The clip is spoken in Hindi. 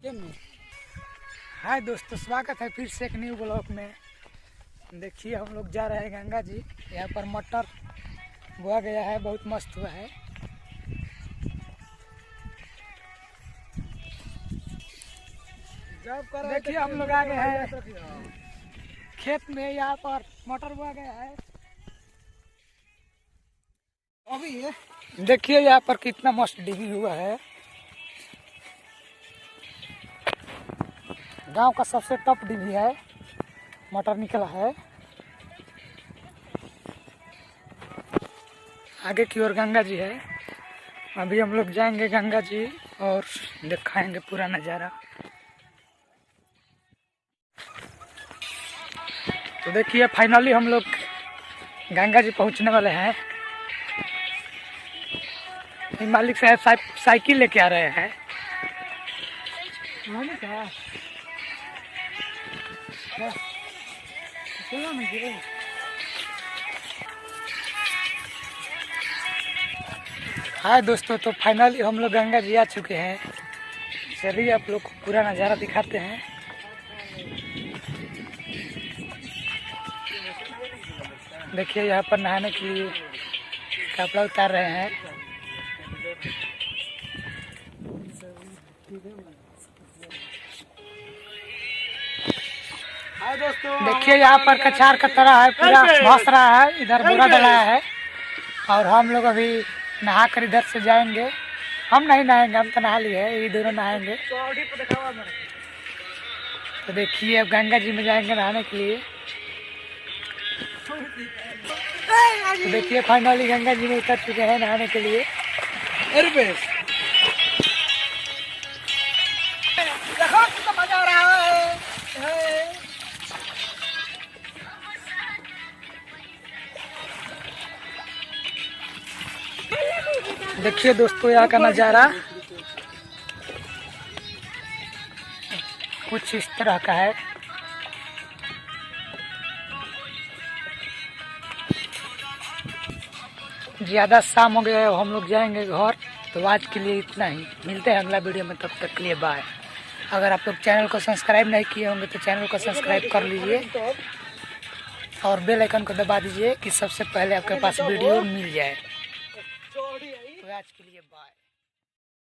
हाय दोस्तों, स्वागत है फिर से एक न्यू ब्लॉग में। देखिए हम लोग जा रहे हैं गंगा जी। यहाँ पर मटर बोया गया है, बहुत मस्त हुआ है। देखिए हम लोग आ गए हैं खेत में। यहाँ पर मटर बोया गया है अभी। देखिए यहाँ पर कितना मस्त डिगी हुआ है। गांव का सबसे टॉप डिगी है, मटर निकला है। आगे की ओर गंगा जी है। अभी हम लोग जाएंगे गंगा जी और दिखाएंगे पूरा नज़ारा। तो देखिए फाइनली हम लोग गंगा जी पहुंचने वाले हैं। मालिक साहब साइकिल लेके आ रहे हैं। हाय दोस्तों, तो फाइनली हम लोग गंगा जी आ चुके हैं। चलिए आप लोग को पूरा नज़ारा दिखाते हैं। देखिए यहाँ पर नहाने के लिए कपड़ा उतार रहे हैं। देखिए यहाँ पर कचार का तरह है, पूरा भास रहा है। इधर बोरा डलाया है और हम लोग अभी नहा कर इधर से जाएंगे। हम नहीं नहाएंगे, हम तो नहा लिए हैं, ये दोनों नहाएंगे। तो देखिए अब गंगा जी में जाएंगे नहाने के लिए। तो देखिए फाइनली गंगा जी में उतर चुके हैं नहाने के लिए। देखिए दोस्तों यहाँ का नज़ारा कुछ इस तरह का है। ज़्यादा शाम हो गया है, हम लोग जाएंगे घर। तो आज के लिए इतना ही, मिलते हैं अगला वीडियो में, तब तक के लिए बाय। अगर आप लोग चैनल को सब्सक्राइब नहीं किए होंगे तो चैनल को सब्सक्राइब कर लीजिए और बेल आइकन को दबा दीजिए कि सबसे पहले आपके पास वीडियो मिल जाए। तो आज के लिए बाय।